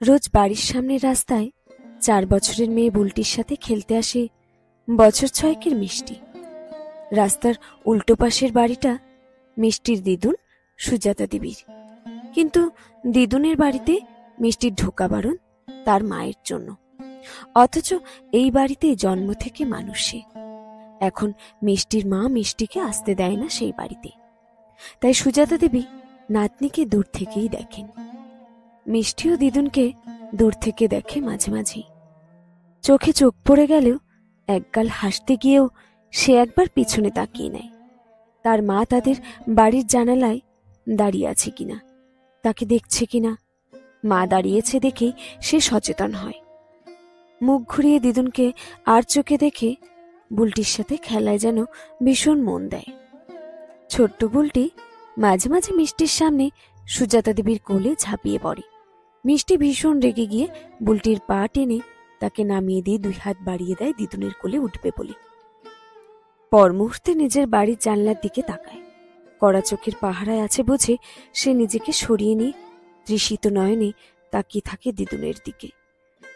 রোজ বাড়ির সামনের রাস্তায় 4 বছরের মেয়ে বুলটির সাথে খেলতে আসে বছর 6 মিষ্টি। রাস্তার উল্টো পাশের বাড়িটা মিষ্টির দিদুন সুজাতা দেবীর, কিন্তু দিদুনের বাড়িতে মিষ্টির ঢোকা বারণ তার মায়ের জন্য। অথচ এই বাড়িতে জন্ম থেকে মানুষ সে। এখন মিষ্টির মা মিষ্টিকে আসতে দেয় না সেই বাড়িতে, তাই সুজাতা দেবী নাতনিকে দূর থেকেই দেখেন। মিষ্টিও দিদুনকে দূর থেকে দেখে মাঝে মাঝেই। চোখে চোখ পড়ে গেলেও একগাল হাসতে গিয়েও সে একবার পিছনে তাকিয়ে নেয় তার মা তাদের বাড়ির জানালায় দাঁড়িয়ে আছে কিনা, তাকে দেখছে কিনা। মা দাঁড়িয়েছে দেখেই সে সচেতন হয়। মুখ ঘুরিয়ে দিদুনকে আর চোখে দেখে বুলটির সাথে খেলায় যেন ভীষণ মন দেয়। ছোট্ট বুলটি মাঝে মাঝে মিষ্টির সামনে সুজাতা দেবীর কোলে ঝাঁপিয়ে পড়ে। মিষ্টি ভীষণ রেগে গিয়ে বুলটির পা টেনে তাকে নামিয়ে দিয়ে 2 হাত বাড়িয়ে দেয় দিদুনের কোলে উঠবে বলে। পর মুহূর্তে নিজের বাড়ির জানলার দিকে তাকায়। কড়া চোখের পাহারায় আছে বুঝে সে নিজেকে সরিয়ে নিয়ে তৃষিত নয়নে তাকিয়ে থাকে দিদুনের দিকে।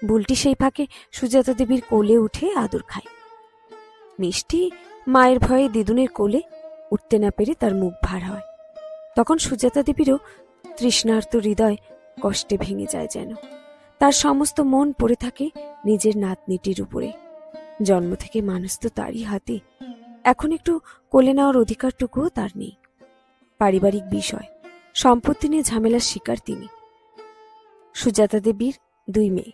বুলটি সেই ফাঁকে সুজাতা দেবীর কোলে উঠে আদর খায়। মিষ্টি মায়ের ভয়ে দিদুনের কোলে উঠতে না পেরে তার মুখ ভার হয়। তখন সুজাতা দেবীরও তৃষ্ণার্ত হৃদয় কষ্টে ভেঙে যায় যেন। তার সমস্ত মন পড়ে থাকে নিজের নাতনিটির উপরে। জন্ম থেকে মানুষ তো তারই হাতে, এখন একটু কোলে নেওয়ার অধিকারটুকুও তার নেই। পারিবারিক বিষয়, সম্পত্তি নিয়ে ঝামেলার শিকার তিনি। সুজাতা দেবীর 2 মেয়ে,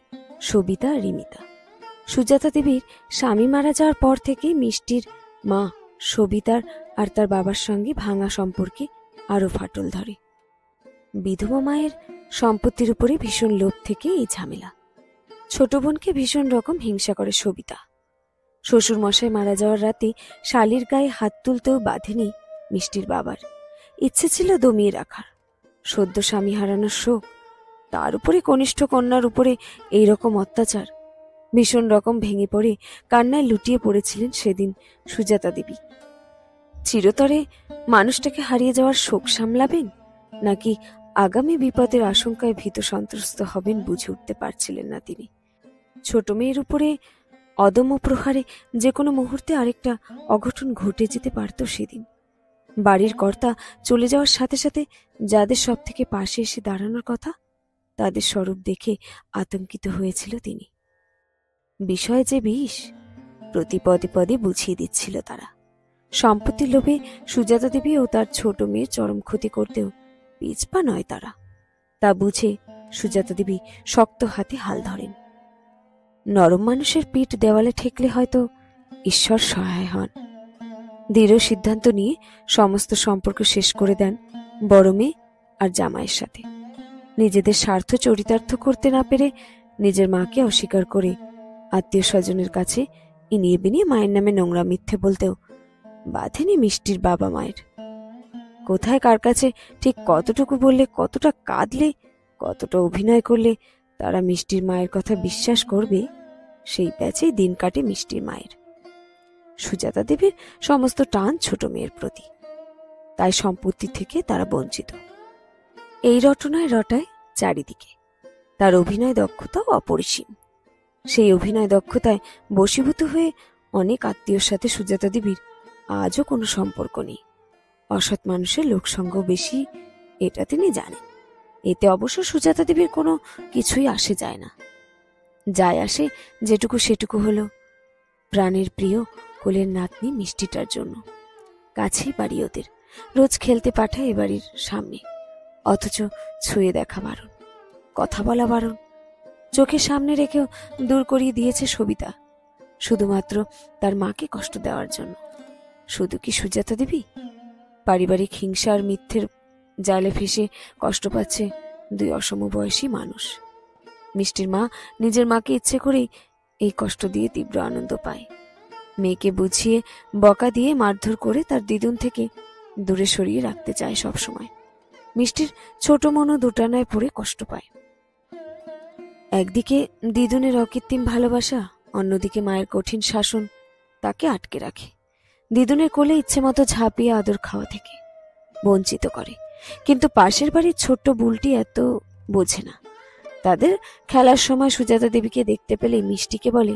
সবিতা আর রিমিতা। সুজাতা দেবীর স্বামী মারা যাওয়ার পর থেকে মিষ্টির মা সবিতার আর তার বাবার সঙ্গে ভাঙা সম্পর্কে আরো ফাটল ধরে। বিধবা মায়ের সম্পত্তির উপরে ভীষণ লোভ থেকে এই ঝামেলা। ছোট বোনকে ভীষণ রকম হিংসা করে সবিতা। শ্বশুর মশাই মারা যাওয়ার রাতে শালির গায়ে হাত তুলতেও বাঁধেনি মিষ্টির বাবার। ইচ্ছে ছিল দমিয়ে রাখার। সদ্য স্বামী হারানোর শোক, তার উপরে কনিষ্ঠ কন্যার উপরে এইরকম অত্যাচার। ভীষণ রকম ভেঙে পড়ে কান্নায় লুটিয়ে পড়েছিলেন সেদিন সুজাতা দেবী। চিরতরে মানুষটাকে হারিয়ে যাওয়ার শোক সামলাবেন, নাকি আগামী বিপদের আশঙ্কায় ভীত সন্ত্রস্ত হবেন বুঝে উঠতে পারছিলেন না তিনি। ছোট মেয়ের উপরে অদম্য প্রহারে যে কোনো মুহূর্তে আরেকটা অঘটন ঘটে যেতে পারত সেদিন। বাড়ির কর্তা চলে যাওয়ার সাথে সাথে যাদের সব থেকে পাশে এসে দাঁড়ানোর কথা, তাদের স্বরূপ দেখে আতঙ্কিত হয়েছিল তিনি। বিষয় যে বিষ, প্রতি পদে পদে বুঝিয়ে দিচ্ছিল তারা। সম্পত্তির লোভে সুজাতা দেবী ও তার ছোট মেয়ের চরম ক্ষতি করতেও পিছপা নয় তারা। তা বুঝে সুজাতা দেবী শক্ত হাতে হাল ধরেন। নরম মানুষের পিঠ দেওয়ালে ঠেকলে হয়তো ঈশ্বর সহায় হন। দৃঢ় সিদ্ধান্ত নিয়ে সমস্ত সম্পর্ক শেষ করে দেন বড় মেয়ে আর জামাইয়ের সাথে। নিজেদের স্বার্থ চরিতার্থ করতে না পেরে নিজের মাকে অস্বীকার করে আত্মীয় স্বজনের কাছে ইনিয়ে বিনিয়ে মায়ের নামে নোংরা মিথ্যে বলতেও বাঁধেনি মিষ্টির বাবা মায়ের। কোথায় কার কাছে ঠিক কতটুকু বললে, কতটা কাঁদলে, কতটা অভিনয় করলে তারা মিষ্টির মায়ের কথা বিশ্বাস করবে, সেই প্যাচেই দিন কাটে মিষ্টির মায়ের। সুজাতা দেবীর সমস্ত টান ছোট মেয়ের প্রতি, তাই সম্পত্তি থেকে তারা বঞ্চিত। এই রটনায় রটায় চারিদিকে। তার অভিনয় দক্ষতাও অপরিসীম। সেই অভিনয় দক্ষতায় বশীভূত হয়ে অনেক আত্মীয়র সাথে সুজাতা দেবীর আজও কোনো সম্পর্ক নেই। অসৎ মানুষের লোকসঙ্গ বেশি, এটা তিনি জানেন। এতে অবশ্য সুজাতা দেবীর কোনো কিছুই আসে যায় না। যায় আসে যেটুকু সেটুকু হলো প্রাণের প্রিয় কোলের নাতনি মিষ্টিটার জন্য। কাছেই বাড়ি ওদের, রোজ খেলতে পাঠায় এ বাড়ির সামনে। অথচ ছুঁয়ে দেখা বারণ, কথা বলা বারণ। চোখের সামনে রেখেও দূর করিয়ে দিয়েছে সবিতা, শুধুমাত্র তার মাকে কষ্ট দেওয়ার জন্য। শুধু কি সুজাতা দেবী? পারিবারিক হিংসা আর মিথ্যের জালে ফেসে কষ্ট পাচ্ছে 2 অসমবয়সী মানুষ। মিষ্টির মা নিজের মাকে ইচ্ছে করেই এই কষ্ট দিয়ে তীব্র আনন্দ পায়। মেয়েকে বুঝিয়ে বকা দিয়ে মারধর করে তার দিদুন থেকে দূরে সরিয়ে রাখতে চায় সবসময়। মিষ্টির ছোট মনও দুটানায় পড়ে কষ্ট পায়। একদিকে দিদুনের অকৃত্রিম ভালোবাসা, অন্যদিকে মায়ের কঠিন শাসন তাকে আটকে রাখে। দিদুনের কোলে ইচ্ছে মতো ঝাঁপিয়ে আদর খাওয়া থেকে বঞ্চিত করে। কিন্তু পাশের বাড়ির ছোট্ট বুলটি এত বোঝে না। তাদের খেলার সময় সুজাতা দেবীকে দেখতে পেলে মিষ্টিকে বলে,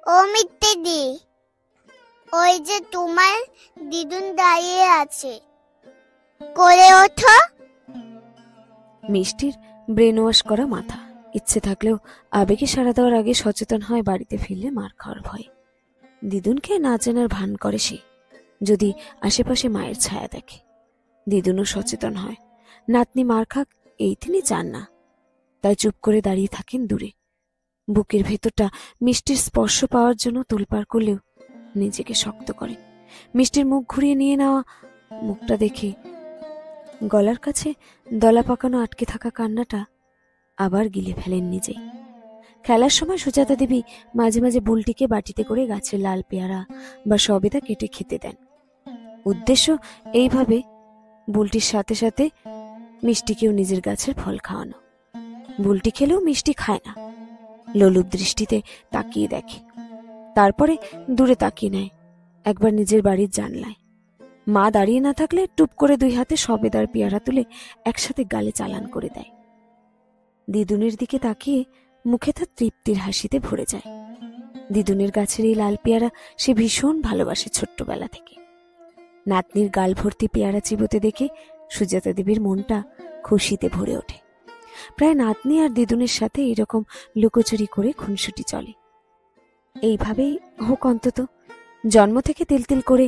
ও মিত্তি দি, ওই যে তোমার দিদুন দাঁড়িয়ে আছে, করে ওঠো। মিষ্টির ব্রেন ওয়াশ করা মাথা, ইচ্ছে থাকলেও আবেগে সাড়া দেওয়ার আগে সচেতন হয় বাড়িতে ফিরলে মার খাওয়ার ভয়ে। দিদুনকে না চেনার ভান করে সে, যদি আশেপাশে মায়ের ছায়া দেখে। দিদুনও সচেতন হয়, নাতনি মার খাক এই তিনি চান না, তাই চুপ করে দাঁড়িয়ে থাকেন দূরে। বুকের ভেতরটা মিষ্টির স্পর্শ পাওয়ার জন্য তোলপাড় করলেও নিজেকে শক্ত করে। মিষ্টির মুখ ঘুরিয়ে নিয়ে নেওয়া মুখটা দেখে গলার কাছে দলা পাকানো আটকে থাকা কান্নাটা আবার গিলে ফেলেন নিজেই। খেলার সময় সুজাতা দেবী মাঝে মাঝে বুলটিকে বাটিতে করে গাছের লাল পেয়ারা বা সবেদা কেটে খেতে দেন। উদ্দেশ্য এইভাবে বুলটির সাথে সাথে মিষ্টিকেও নিজের গাছের ফল খাওয়ানো। বুলটি খেলেও মিষ্টি খায় না, লোলুপ দৃষ্টিতে তাকিয়ে দেখে, তারপরে দূরে তাকিয়ে নেয় একবার নিজের বাড়ির জানলায়। মা দাঁড়িয়ে না থাকলে টুপ করে দুই হাতে সবেদার পেয়ারা তুলে একসাথে গালে চালান করে দেয়। দিদুনের দিকে তাকিয়ে মুখে তার তৃপ্তির হাসিতে ভরে যায়। দিদুনের গাছের এই লাল পেয়ারা সে ভীষণ ভালোবাসে ছোট্টবেলা থেকে। নাতনির গাল ভর্তি পেয়ারা চিবোতে দেখে সুজাতা দেবীর মনটা খুশিতে ভরে ওঠে। প্রায় নাতনি আর দিদুনের সাথে এরকম লুকোচুরি করে খুনসুটি চলে। এইভাবেই হোক, অন্তত জন্ম থেকে তিল তিল করে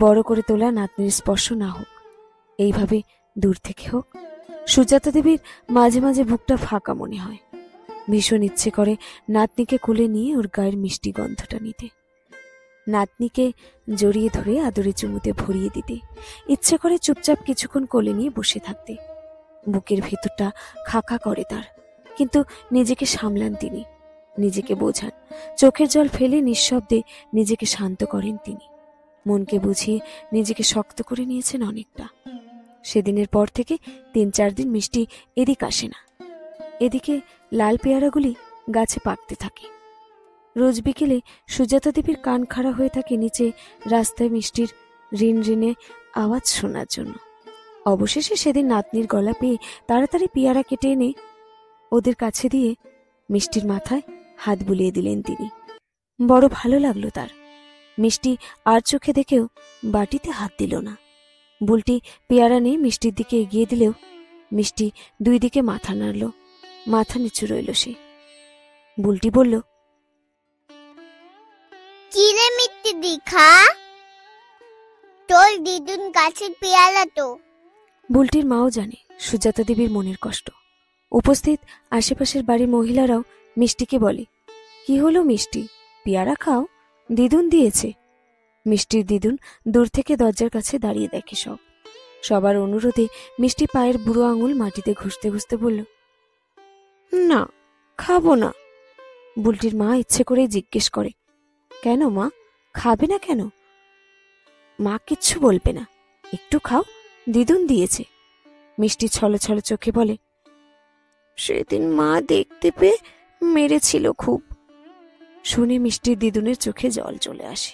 বড় করে তোলা নাতনির স্পর্শ না হোক, এইভাবে দূর থেকে হোক। সুজাতা দেবীর মাঝে মাঝে বুকটা ফাঁকা মনে হয়, ভীষণ ইচ্ছে করে নাতনিকে কোলে নিয়ে ওর গায়ের মিষ্টি গন্ধটা নিতে, নাতনিকে জড়িয়ে ধরে আদরে চুমুতে ভরিয়ে দিতে। ইচ্ছে করে চুপচাপ কিছুক্ষণ কোলে নিয়ে বসে থাকতে। বুকের ভেতরটা খাকা করে তার, কিন্তু নিজেকে সামলান তিনি, নিজেকে বোঝান, চোখের জল ফেলে নিঃশব্দে নিজেকে শান্ত করেন তিনি। মনকে বুঝিয়ে নিজেকে শক্ত করে নিয়েছেন অনেকটা। সেদিনের পর থেকে ৩-৪ দিন মিষ্টি এদিক আসে না। এদিকে লাল পেয়ারাগুলি গাছে পাকতে থাকে। রোজ বিকেলে সুজাতা দেবীর কান খাড়া হয়ে থাকে নিচে রাস্তায় মিষ্টির রিন রিনে আওয়াজ শোনার জন্য। অবশেষে সেদিন নাতনির গলা পেয়ে তাড়াতাড়ি পেয়ারা কেটে এনে ওদের কাছে দিয়ে মিষ্টির মাথায় হাত বুলিয়ে দিলেন তিনি। বড় ভালো লাগলো তার। মিষ্টি আর চোখে দেখেও বাটিতে হাত দিল না। বুলটি পেয়ারা নিয়ে মিষ্টির দিকে এগিয়ে দিলেও মিষ্টি দুই দিকে মাথা নাড়ল, মাথা নিচু রইল সে। বুলটি বলল, কি রে মিত্তি দিখা, তোর দিদুন গাছের পেয়ারা তো। বুলটির মাও জানে সুজাতা দেবীর মনের কষ্ট। উপস্থিত আশেপাশের বাড়ির মহিলারাও মিষ্টিকে বলে, কি হলো মিষ্টি, পেয়ারা খাও, দিদুন দিয়েছে। মিষ্টির দিদুন দূর থেকে দরজার কাছে দাঁড়িয়ে দেখে সবার অনুরোধে মিষ্টি পায়ের বুড়ো আঙুল মাটিতে ঘষতে ঘষতে বলল, না, খাবো না। বুলটির মা ইচ্ছে করে জিজ্ঞেস করে, কেন মা, খাবে না কেন? মা কিচ্ছু বলবে না, একটু খাও, দিদুন দিয়েছে। মিষ্টি ছলো ছলো চোখে বলে, সেদিন মা দেখতে পেয়ে মেরেছিল খুব। শুনে মিষ্টির দিদুনের চোখে জল চলে আসে।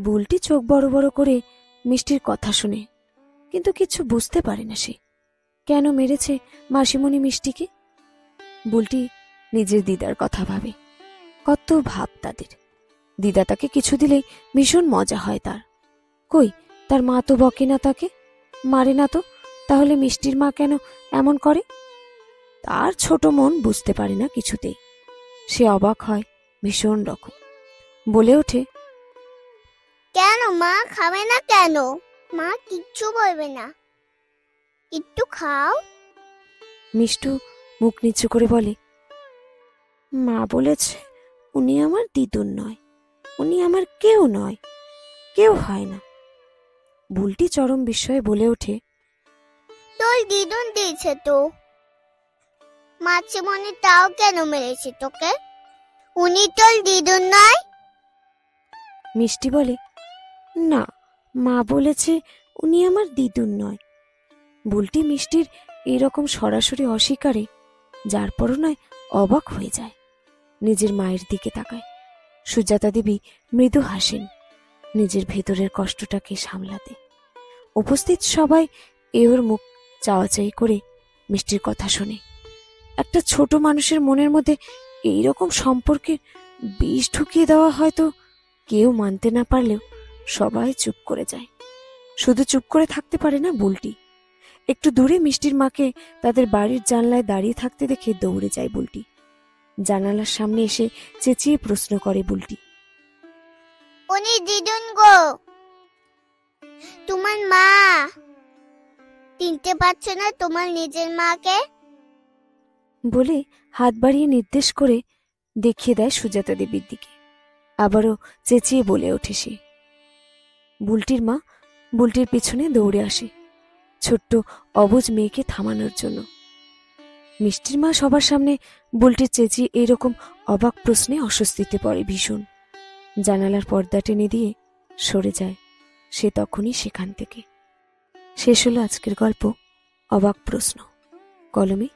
বুলটি চোখ বড় বড় করে মিষ্টির কথা শুনে, কিন্তু কিছু বুঝতে পারে না সে, কেন মেরেছে মাসিমণি মিষ্টিকে। বুলটি নিজের দিদার কথা ভাবে, কত ভাব তাদের। দিদা তাকে কিছু দিলেই ভীষণ মজা হয় তার। কই, তার মা তো বকে না তাকে, মারে না তো, তাহলে মিষ্টির মা কেন এমন করে? তার ছোট মন বুঝতে পারে না কিছুতেই। সে অবাক হয় ভীষণ রকম, বলে ওঠে, কেন মা খাবে না কেন? মা কিচ্ছু বলবে না, একটু খাও। মিষ্টু মুখ নিচু করে বলে, মা বলেছে উনি আমার দিদুন নয়, উনি আমার কেউ নয়, কেউ হয় না। বুলটি চরম বিস্ময়ে বলে ওঠে, তোর দিদুন দিয়েছে তো, মাসিমণি তাও কেন মেরেছে তোকে? উনি তোর দিদুন নয়? মিষ্টি বলে, না, মা বলেছে উনি আমার দিদুন নয়। বুলটি মিষ্টির এরকম সরাসরি অস্বীকারে যার পরও নয় অবাক হয়ে যায়। নিজের মায়ের দিকে তাকায়। সুজাতা দেবী মৃদু হাসেন, নিজের ভেতরের কষ্টটাকে সামলাতে। উপস্থিত সবাই ওর মুখ চাওয়াচাই করে মিষ্টির কথা শোনে। একটা ছোট মানুষের মনের মধ্যে এইরকম সম্পর্কের বিষ ঢুকিয়ে দেওয়া হয়তো কেউ মানতে না পারলেও সবাই চুপ করে যায়। শুধু চুপ করে থাকতে পারে না বুলটি। একটু দূরে মিষ্টির মাকে তাদের বাড়ির জানলায় দাঁড়িয়ে থাকতে দেখে দৌড়ে যায় বুলটি। জানালার সামনে এসে চেঁচিয়ে প্রশ্ন করে বুলটি, উনি দিদুন গো, তোমার মা চিনতে পারছো না তোমার নিজের মাকে? বলে হাত বাড়িয়ে নির্দেশ করে দেখিয়ে দেয় সুজাতা দেবীর দিকে। আবারও চেঁচিয়ে বলে ওঠে সে। বুলটির মা বুলটির পিছনে দৌড়ে আসে ছোট্ট অবুঝ মেয়েকে থামানোর জন্য। মিষ্টির মা সবার সামনে বুলটির চেঁচিয়ে এরকম অবাক প্রশ্নে অস্বস্তিতে পড়ে ভীষণ। জানালার পর্দা টেনে দিয়ে সরে যায় সে তখনই সেখান থেকে। শেষ হলো আজকের গল্প অবাক প্রশ্ন। কলমে